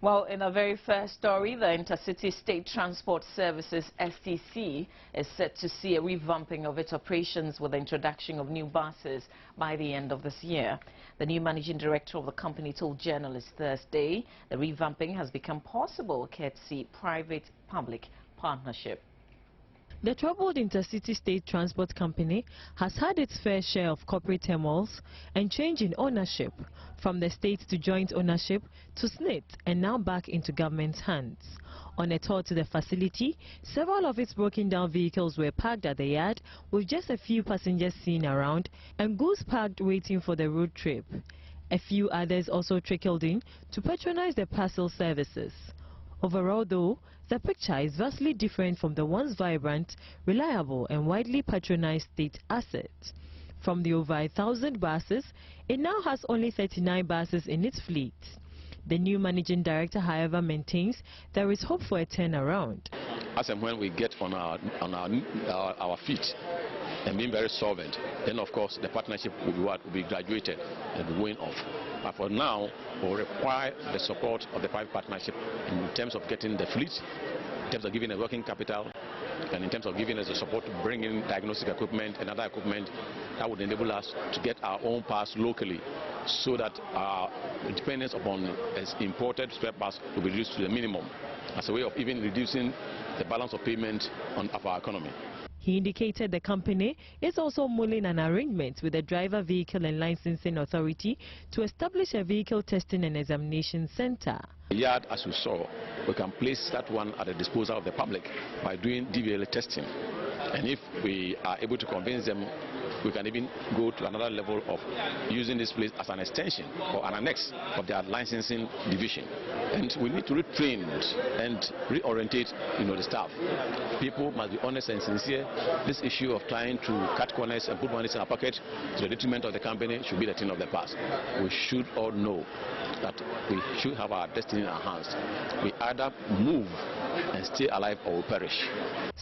Well, in our very first story, the Intercity State Transport Services (STC) is set to see a revamping of its operations with the introduction of new buses by the end of this year. The new managing director of the company told journalists Thursday the revamping has become possible courtesy private-public partnership. The troubled Intercity State Transport Company has had its fair share of corporate turmoils and change in ownership, from the state to joint ownership to SNIT and now back into government's hands. On a tour to the facility, several of its broken down vehicles were parked at the yard with just a few passengers seen around and goods parked waiting for the road trip. A few others also trickled in to patronize the parcel services. Overall, though, the picture is vastly different from the once vibrant, reliable and widely patronized state asset. From the over 1,000 buses, it now has only 39 buses in its fleet. The new managing director, however, maintains there is hope for a turnaround. As and when we get on our feet and being very solvent, then of course the partnership will be graduated and be going off. But for now, we'll require the support of the private partnership in terms of getting the fleet, in terms of giving a working capital, and in terms of giving us the support to bring in diagnostic equipment and other equipment that would enable us to get our own parts locally, so that our dependence upon imported spare parts will be reduced to the minimum, as a way of even reducing the balance of payment of our economy. He indicated the company is also mulling an arrangement with the Driver Vehicle and Licensing Authority to establish a vehicle testing and examination center. The yard, as you saw, we can place that one at the disposal of the public by doing DVLA testing. And if we are able to convince them, we can even go to another level of using this place as an extension or an annex of their licensing division. And we need to retrain and reorientate, the staff. People must be honest and sincere. This issue of trying to cut corners and put money in our pocket to the detriment of the company should be the thing of the past. We should all know that we should have our destiny in our hands. We either move and stay alive or we perish.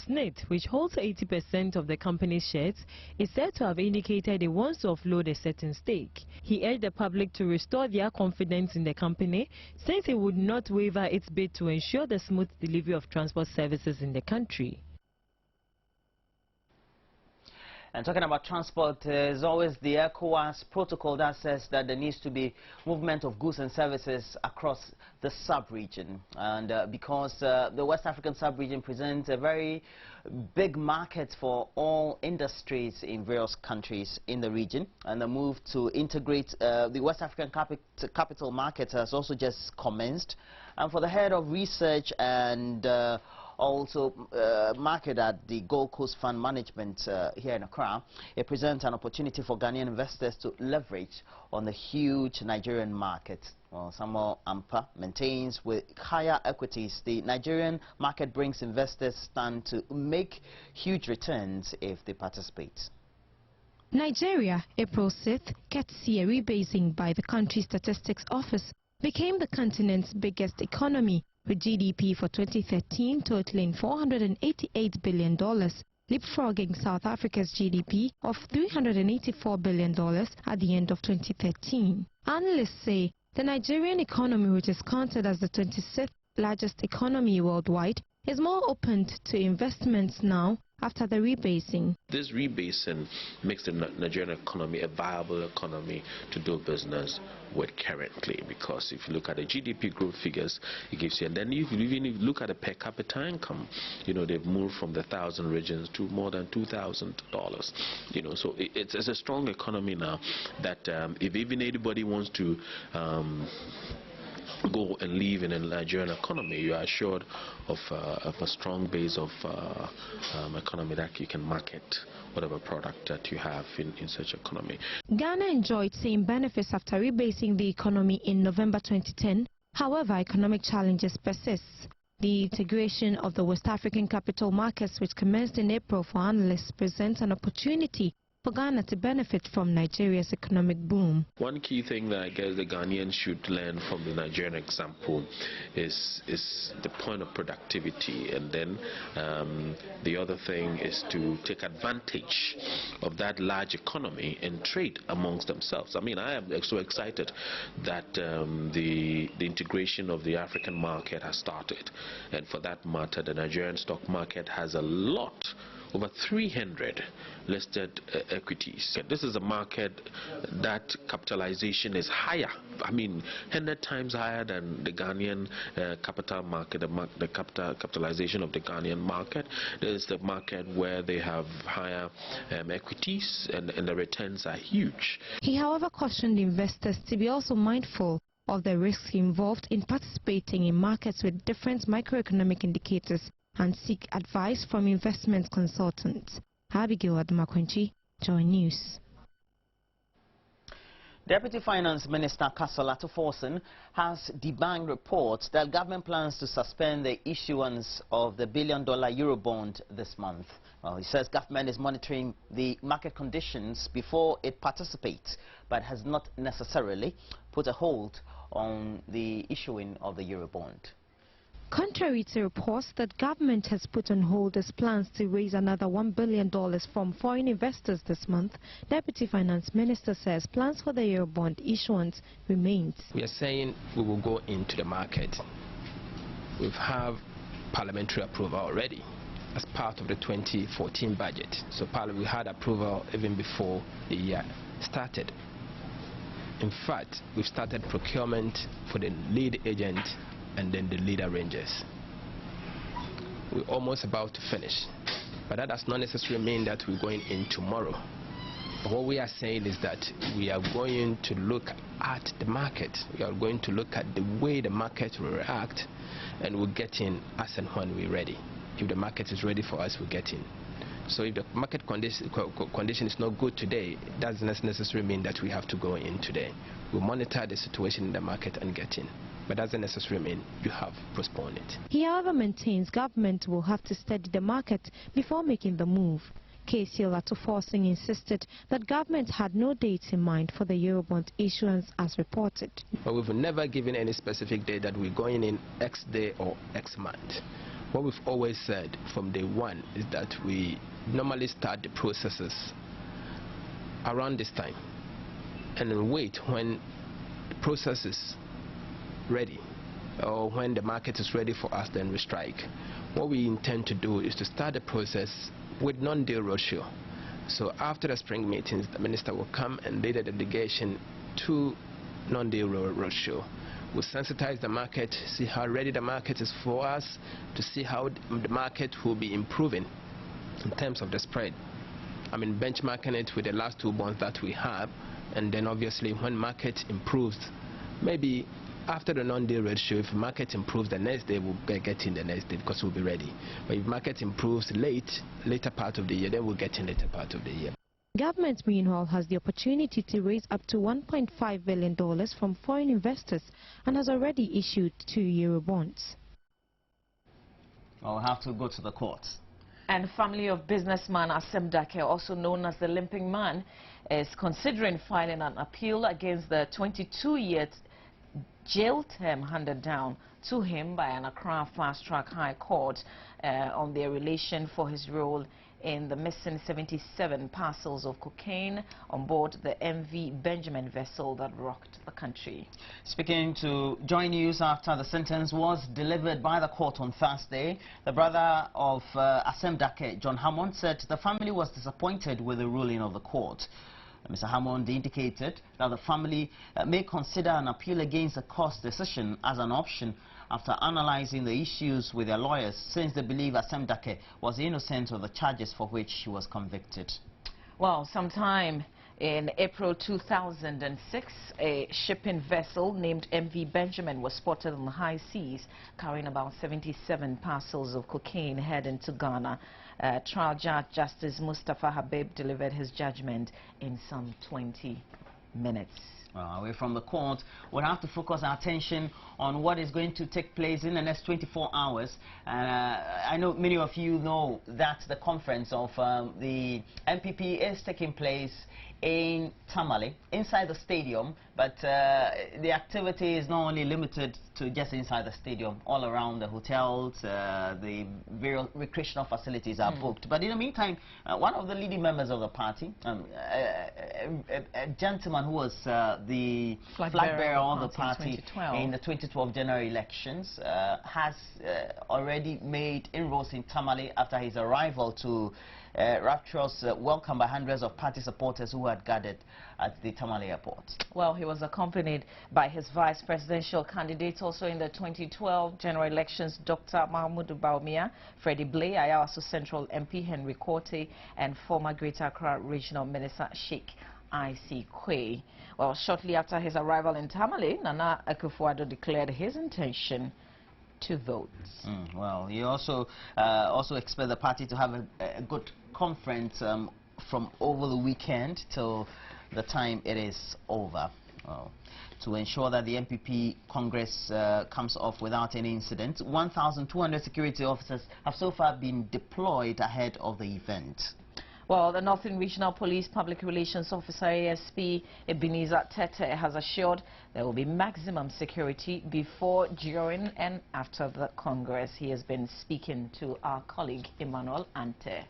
SNIT, which holds 80% of the company's shares, is said to have indicated it wants to offload a certain stake. He urged the public to restore their confidence in the company, since it would not waver its bid to ensure the smooth delivery of transport services in the country. And talking about transport, there's always the ECOWAS protocol that says that there needs to be movement of goods and services across the sub-region. And because the West African sub-region presents a very big market for all industries in various countries in the region, and the move to integrate the West African capital market has also just commenced. And for the head of research and also market at the Gold Coast Fund Management here in Accra, it presents an opportunity for Ghanaian investors to leverage on the huge Nigerian market. Well, Samuel Ampa maintains with higher equities, the Nigerian market brings investors stand to make huge returns if they participate. Nigeria, April 6th, courtesy a rebasing by the country statistics office, became the continent's biggest economy, with GDP for 2013 totaling $488 billion, leapfrogging South Africa's GDP of $384 billion at the end of 2013. Analysts say the Nigerian economy, which is counted as the 26th largest economy worldwide, is more open to investments now after the rebasing. This rebasing makes the Nigerian economy a viable economy to do business with currently, because if you look at the GDP growth figures, it gives you, and then if you look at the per capita income, they've moved from the 1,000 regions to more than $2,000. So it's a strong economy now that if even anybody wants to go and live in a Nigerian economy, you are assured of a strong base of economy that you can market whatever product that you have in such economy. Ghana enjoyed same benefits after rebasing the economy in November 2010. However, economic challenges persist. The integration of the West African capital markets, which commenced in April for analysts, presents an opportunity for Ghana to benefit from Nigeria's economic boom. One key thing that I guess the Ghanaians should learn from the Nigerian example is the point of productivity, and then the other thing is to take advantage of that large economy and trade amongst themselves. I mean, I am so excited that the integration of the African market has started, and for that matter, the Nigerian stock market has a lot, over 300 listed equities. This is a market that capitalization is higher, I mean 100 times higher than the Ghanaian capital market, the capitalization of the Ghanaian market. This is the market where they have higher equities, and the returns are huge. He, however, cautioned investors to be also mindful of the risks involved in participating in markets with different microeconomic indicators and seek advice from investment consultants. Abigail Adumakwenchi, Joynews. Deputy Finance Minister Kasala Tuforsen has debunked reports that government plans to suspend the issuance of the $1 billion Eurobond this month. Well, he says government is monitoring the market conditions before it participates, but has not necessarily put a hold on the issuing of the Eurobond. Contrary to reports that government has put on hold its plans to raise another $1 billion from foreign investors this month, Deputy Finance Minister says plans for the Eurobond issuance remains. We are saying we will go into the market. We have parliamentary approval already as part of the 2014 budget. So we had approval even before the year started. In fact, we've started procurement for the lead agent and then the lead arrangers. We're almost about to finish, but that does not necessarily mean that we're going in tomorrow. What we are saying is that we are going to look at the market. We are going to look at the way the market will react, and we'll get in as and when we're ready. If the market is ready for us, we'll get in. So if the market condition is not good today, it doesn't necessarily mean that we have to go in today. We'll monitor the situation in the market and get in, but doesn't necessarily mean you have postponed it. He, however, maintains government will have to study the market before making the move. Kasala Tuforsen insisted that government had no dates in mind for the Eurobond issuance as reported. But we've never given any specific date that we're going in X day or X month. What we've always said from day one is that we normally start the processes around this time and then wait when the process is ready, or when the market is ready for us, then we strike. What we intend to do is to start the process with non-deal roadshow. So after the spring meetings, the minister will come and lead a delegation to non-deal roadshow. We'll sensitize the market, see how ready the market is for us, to see how the market will be improving in terms of the spread. I mean, benchmarking it with the last two bonds that we have, and then obviously when market improves, maybe after the non-deal roadshow, if market improves the next day, we'll get in the next day because we'll be ready. But if market improves later part of the year, then we'll get in later part of the year. Government, meanwhile, has the opportunity to raise up to $1.5 billion from foreign investors and has already issued 2 Eurobonds. I'll have to go to the courts. And family of businessman Asem Dake, also known as the Limping Man, is considering filing an appeal against the 22-year jail term handed down to him by an Accra fast-track high court on their relation for his role in the missing 77 parcels of cocaine on board the MV Benjamin vessel that rocked the country. Speaking to Joynews after the sentence was delivered by the court on Thursday, the brother of Asem Dake, John Hammond, said the family was disappointed with the ruling of the court. Mr. Hammond indicated that the family may consider an appeal against the court's decision as an option after analyzing the issues with their lawyers, since they believe Asem Dake was innocent of the charges for which he was convicted. Well, sometime in April 2006, a shipping vessel named MV Benjamin was spotted on the high seas carrying about 77 parcels of cocaine heading to Ghana. Trial Judge Justice Mustafa Habib delivered his judgment in some 20 minutes. Away from the court, we'll have to focus our attention on what is going to take place in the next 24 hours. I know many of you know that the conference of the MPP is taking place in Tamale, inside the stadium, but the activity is not only limited to just inside the stadium. All around the hotels, the various recreational facilities are booked. But in the meantime, one of the leading members of the party, a gentleman who was the flag bearer of the party in the 2012 general elections, has already made inroads in Tamale after his arrival to rapturous welcome by hundreds of party supporters who had gathered at the Tamale airport. Well, he was accompanied by his vice presidential candidates also in the 2012 general elections, Dr. Mahmoud Bawumia, Freddie Blay, Ayawaso Central MP Henry Korte, and former Greater Accra Regional Minister Sheikh I.C. Quay. Well, shortly after his arrival in Tamale, Nana Akufo-Addo declared his intention to vote. Well, he also expect the party to have a good conference from over the weekend till the time it is over, to ensure that the MPP Congress comes off without any incident. 1,200 security officers have so far been deployed ahead of the event. Well, the Northern Regional Police Public Relations Officer, ASP Ebenezer Tete, has assured there will be maximum security before, during and after the Congress. He has been speaking to our colleague Emmanuel Ante.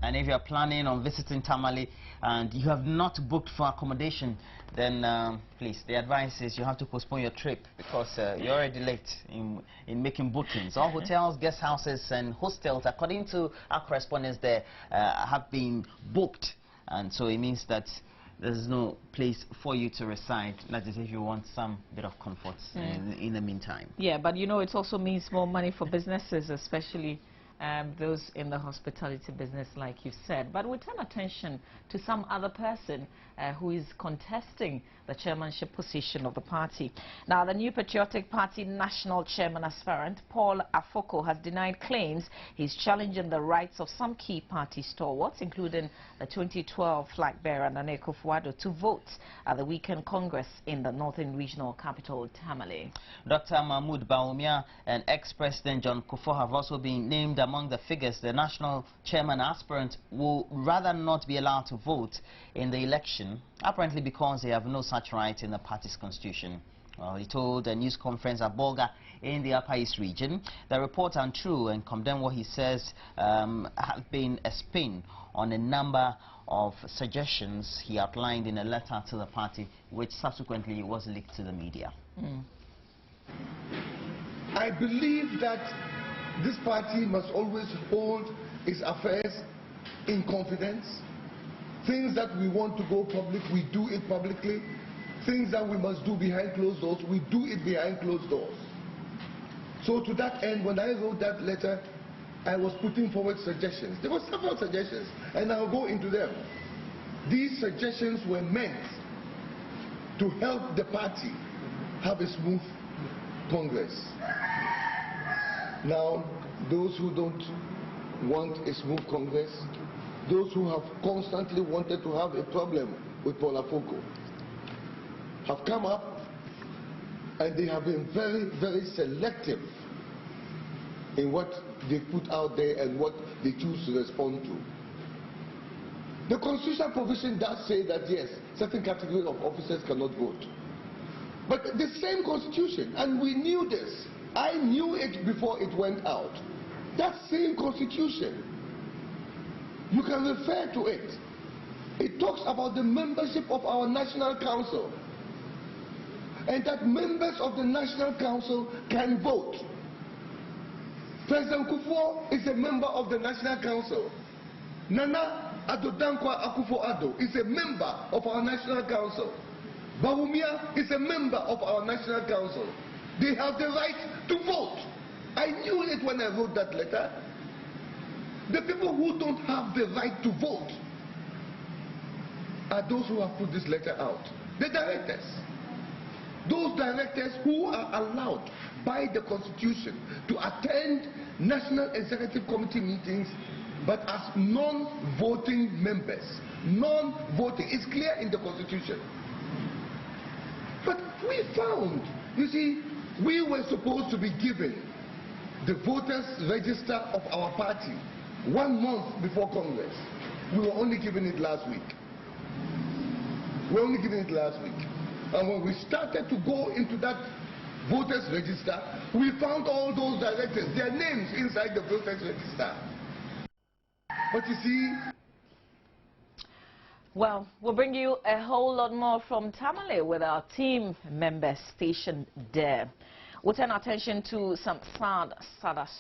And if you are planning on visiting Tamale and you have not booked for accommodation, then please, the advice is you have to postpone your trip because you're already late in making bookings. All hotels, guest houses and hostels, according to our correspondents there, have been booked. And so it means that there's no place for you to reside. That is if you want some bit of comfort in the meantime. Yeah, but you know, it also means more money for businesses, especially those in the hospitality business, like you said. But we turn attention to some other person who is contesting the chairmanship position of the party. Now, the New Patriotic Party national chairman aspirant, Paul Afoko, has denied claims he's challenging the rights of some key party stalwarts, including the 2012 flag bearer Nana Akufo-Addo, to vote at the weekend Congress in the Northern Regional capital, Tamale. Dr. Mahmoud Bawumia and ex-President John Kufuor have also been named among the figures the national chairman aspirant will rather not be allowed to vote in the election, apparently because they have no such right in the party's constitution. Well, he told a news conference at Bolga in the Upper East region. The reports are untrue and condemn what he says have been a spin on a number of suggestions he outlined in a letter to the party, which subsequently was leaked to the media. I believe that this party must always hold its affairs in confidence. Things that we want to go public, we do it publicly. Things that we must do behind closed doors, we do it behind closed doors. So to that end, when I wrote that letter, I was putting forward suggestions. There were several suggestions, and I'll go into them. These suggestions were meant to help the party have a smooth Congress. Now, those who don't want a smooth Congress, those who have constantly wanted to have a problem with Paul Afoko, have come up and they have been very, very selective in what they put out there and what they choose to respond to. The constitutional provision does say that yes, certain categories of officers cannot vote. But the same constitution, and we knew this, I knew it before it went out, that same constitution, you can refer to it. It talks about the membership of our National Council, and that members of the National Council can vote. President Kufuor is a member of the National Council. Nana Akufo-Addo is a member of our National Council. Bawumia is a member of our National Council. They have the right to vote. I knew it when I wrote that letter. The people who don't have the right to vote are those who have put this letter out. The directors. Those directors who are allowed by the Constitution to attend National Executive Committee meetings but as non-voting members. Non-voting. It's clear in the Constitution. But we found, you see, we were supposed to be given the voters register of our party 1 month before Congress. We were only given it last week. And when we started to go into that voters register, we found all those directors, their names inside the voters register. But you see... Well, we'll bring you a whole lot more from Tamale with our team members stationed there. We'll turn our attention to some sad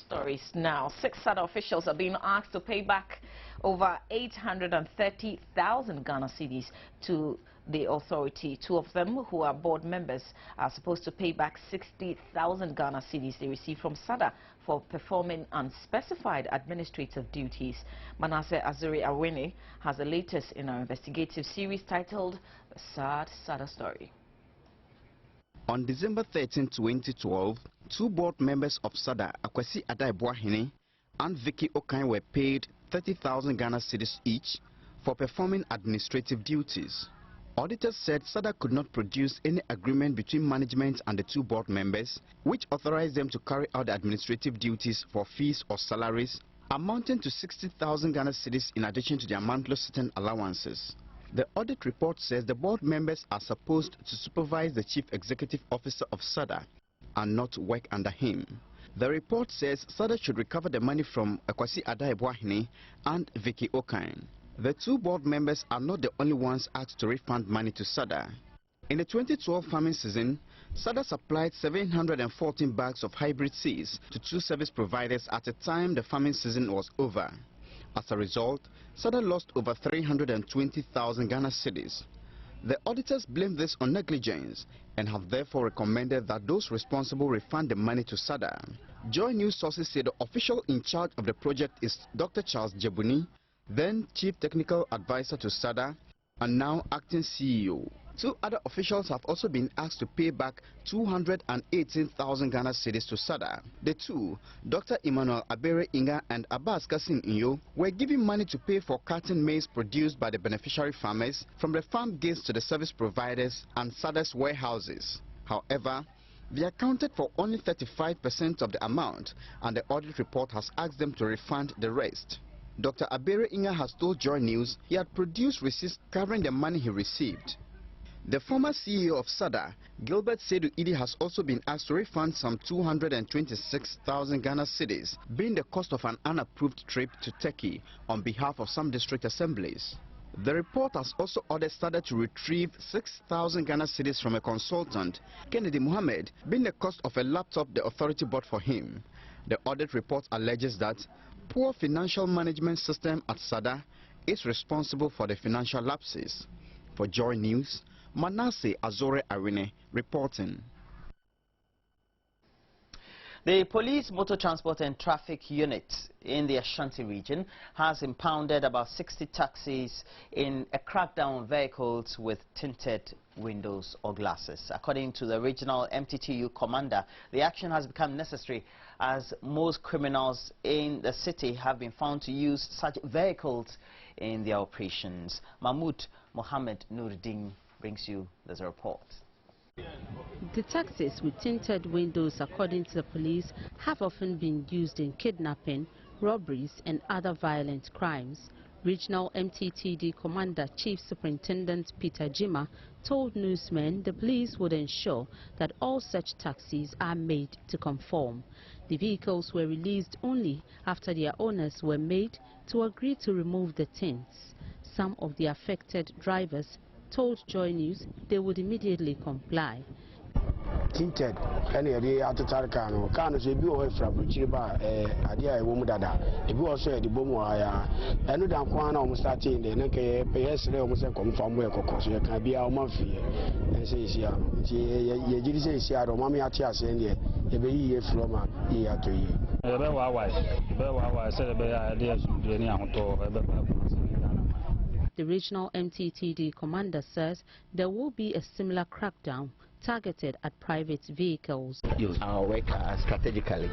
stories now. 6 SADA officials are being asked to pay back over 830,000 Ghana cedis to the authority. 2 of them, who are board members, are supposed to pay back 60,000 Ghana cedis they received from SADA for performing unspecified administrative duties. Manasseh Azuri Awene has the latest in our investigative series titled The Sad SADA Story. On December 13, 2012, 2 board members of SADA, Akwasi Adaibuahene and Vicky Okan, were paid 30,000 Ghana cedis each for performing administrative duties. Auditors said SADA could not produce any agreement between management and the 2 board members, which authorized them to carry out the administrative duties for fees or salaries amounting to 60,000 Ghana cedis in addition to their monthly certain allowances. The audit report says the board members are supposed to supervise the chief executive officer of SADA and not work under him. The report says SADA should recover the money from Akwasi Adaibuahene and Vicky Okan. The 2 board members are not the only ones asked to refund money to SADA. In the 2012 farming season, SADA supplied 714 bags of hybrid seeds to 2 service providers at a time the farming season was over. As a result, SADA lost over 320,000 Ghana cedis. The auditors blame this on negligence and have therefore recommended that those responsible refund the money to SADA. Joynews sources say the official in charge of the project is Dr. Charles Jebuni, then Chief Technical Advisor to SADA and now Acting CEO. 2 other officials have also been asked to pay back 218,000 Ghana cedis to SADA. The 2, Dr. Emmanuel Abere Inga and Abbas Kassim Inyo, were given money to pay for cotton maize produced by the beneficiary farmers from the farm gates to the service providers and SADA's warehouses. However, they accounted for only 35% of the amount, and the audit report has asked them to refund the rest. Dr. Abere Inga has told Joynews he had produced receipts covering the money he received. The former CEO of SADA, Gilbert Seydou Idi, has also been asked to refund some 226,000 Ghana cedis, being the cost of an unapproved trip to Turkey on behalf of some district assemblies. The report has also ordered SADA to retrieve 6,000 Ghana cedis from a consultant, Kennedy Mohammed, being the cost of a laptop the authority bought for him. The audit report alleges that poor financial management system at SADA is responsible for the financial lapses. For Joynews, Manasseh Azore Awene reporting. The Police Motor Transport and Traffic Unit in the Ashanti region has impounded about 60 taxis in a crackdown on vehicles with tinted windows or glasses. According to the regional MTTU commander, the action has become necessary as most criminals in the city have been found to use such vehicles in their operations. Mahmoud Mohammed Nuruddin brings you this report. The taxis with tinted windows, according to the police, have often been used in kidnapping, robberies and other violent crimes. Regional MTTD Commander Chief Superintendent Peter Jima told newsmen the police would ensure that all such taxis are made to conform. The vehicles were released only after their owners were made to agree to remove the tints. Some of the affected drivers told Joynews they would immediately comply. Tinted, any idea at the Tarcano, Canos will be away from Chiba, idea woman dada. If you also had the Bomoaya, and don't want almost starting the Neke, PS, almost come from where Cocos, you can be our mafia. And says, yeah, you say, Seattle, Mammy Atias, and ye, a year from year to year. The regional MTTD commander says there will be a similar crackdown targeted at private vehicles. Use our work strategically,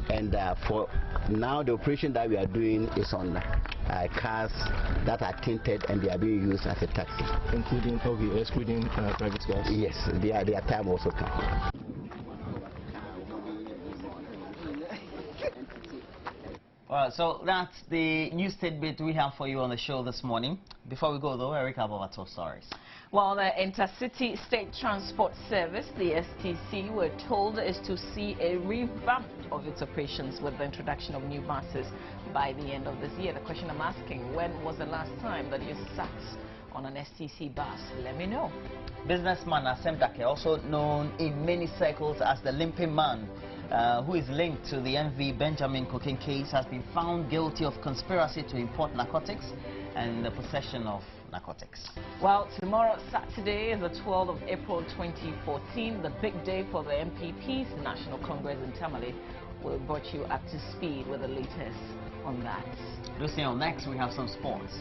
and for now the operation that we are doing is on cars that are tinted and they are being used as a taxi. Excluding private cars? Yes, their time also comes. Well, so that's the news tidbit we have for you on the show this morning. Before we go though, Eric, have our top stories. Well, the Intercity State Transport Service, the STC, we're told is to see a revamp of its operations with the introduction of new buses by the end of this year. The question I'm asking, when was the last time that you sat on an STC bus? Let me know. Businessman Asem Dake, also known in many circles as the Limping Man, who is linked to the MV Benjamin cocaine case, has been found guilty of conspiracy to import narcotics and the possession of narcotics. Well, tomorrow, Saturday, is the 12th of April 2014, the big day for the MPP's National Congress in Tamale. We'll brought you up to speed with the latest on that. Lucian, next we have some sports.